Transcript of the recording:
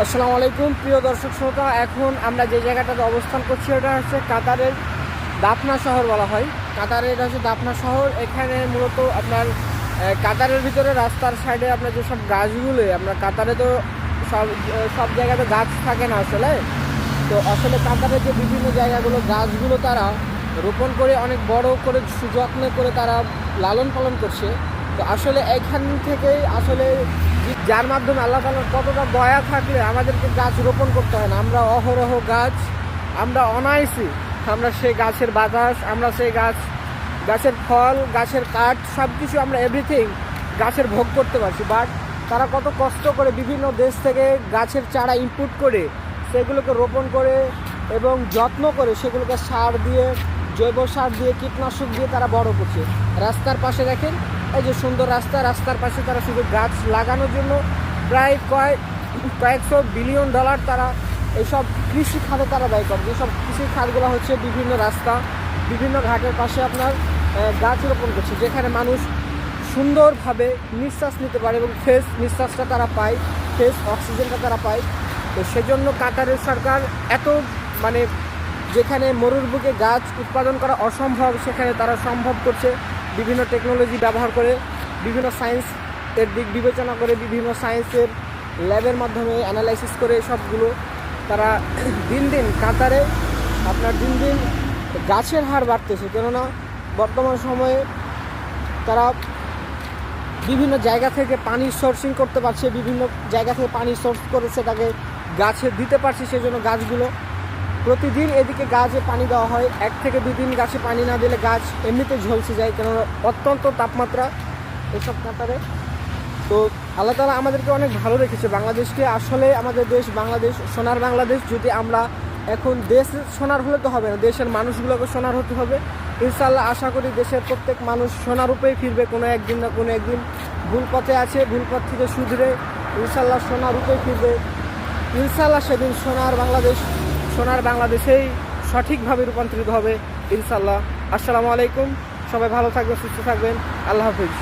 আসসালামু আলাইকুম প্রিয় দর্শক শ্রোতা। এখন আমরা যে জায়গাটাতে অবস্থান করছি এটা হচ্ছে কাতারের দাফনা শহর বলা হয়। কাতারের এটা হচ্ছে দাফনা শহর। এখানে মূলত আপনার কাতারের ভিতরে রাস্তার সাইডে আপনার যেসব গাছগুলো, আমরা কাতারে তো সব জায়গাতে গাছ থাকে না আসলে। তো আসলে কাতারের যে বিভিন্ন জায়গাগুলো গাছগুলো তারা রোপণ করে অনেক বড় করে সুযত্ন করে তারা লালন পালন করছে। তো আসলে এখান থেকেই আসলে যার মাধ্যমে আল্লাহ তাআলার কতটা দয়া থাকলে আমাদেরকে গাছ রোপণ করতে হয় না। আমরা অহরহ গাছ, আমরা অনায়াসি আমরা সেই গাছের বাতাস, আমরা সেই গাছের ফল, গাছের কাঠ সব কিছু আমরা এভরিথিং গাছের ভোগ করতে পারছি। বাট তারা কত কষ্ট করে বিভিন্ন দেশ থেকে গাছের চারা ইনপুট করে সেগুলোকে রোপণ করে এবং যত্ন করে সেগুলোকে সার দিয়ে, জৈব সার দিয়ে, কীটনাশক দিয়ে তারা বড় করছে। রাস্তার পাশে দেখেন এই যে সুন্দর রাস্তার পাশে তারা শুধু গাছ লাগানোর জন্য প্রায় কয়েকশো বিলিয়ন ডলার তারা এইসব কৃষি খাতে তারা ব্যয় করে। যেসব কৃষি খাতগুলো হচ্ছে বিভিন্ন রাস্তা, বিভিন্ন ঘাটের পাশে আপনার গাছ রোপণ করছে, যেখানে মানুষ সুন্দরভাবে নিঃশ্বাস নিতে পারে এবং ফ্রেশ নিঃশ্বাসটা তারা পায়, ফ্রেশ অক্সিজেনটা তারা পায়। তো সেজন্য কাতারের সরকার এত যেখানে মরুর বুকে গাছ উৎপাদন করা অসম্ভব সেখানে তারা সম্ভব করছে বিভিন্ন টেকনোলজি ব্যবহার করে, বিভিন্ন সায়েন্সের দিক বিবেচনা করে, বিভিন্ন সায়েন্সের ল্যাবের মাধ্যমে অ্যানালাইসিস করে সবগুলো তারা দিন দিন কাতারে আপনার দিন দিন গাছের হার বাড়তেছে। কেননা বর্তমান সময়ে তারা বিভিন্ন জায়গা থেকে পানি সোর্সিং করতে পারছে, বিভিন্ন জায়গা থেকে পানি সোর্স করে সেটাকে গাছে দিতে পারছে। সেজন্য গাছগুলো প্রতিদিন এদিকে গাছে পানি দেওয়া হয়। 1 থেকে 2 দিন গাছে পানি না দিলে গাছ এমনিতে ঝলসে যায়, কেননা অত্যন্ত তাপমাত্রা এসব কাতারে। তো আল্লাহ তাআলা আমাদেরকে অনেক ভালো রেখেছে বাংলাদেশকে। আসলে আমাদের দেশ বাংলাদেশ, সোনার বাংলাদেশ। যদি আমরা এখন দেশ সোনার হলে তো হবে না, দেশের মানুষগুলোকে সোনার হতে হবে। ইনশাআল্লাহ আশা করি দেশের প্রত্যেক মানুষ সোনারূপেই ফিরবে কোনো একদিন না কোনো একদিন। ভুল পথে আছে, ভুল পথ থেকে শুধরে ইনশাআল্লাহ সোনারূপেই ফিরবে। ইনশাআল্লাহ সেদিন সোনার বাংলাদেশেই সঠিকভাবে রূপান্তরিত হবে ইনশাআল্লাহ। আসসালামু আলাইকুম, সবাই ভালো থাকবেন, সুস্থ থাকবেন, আল্লাহ হাফিজ।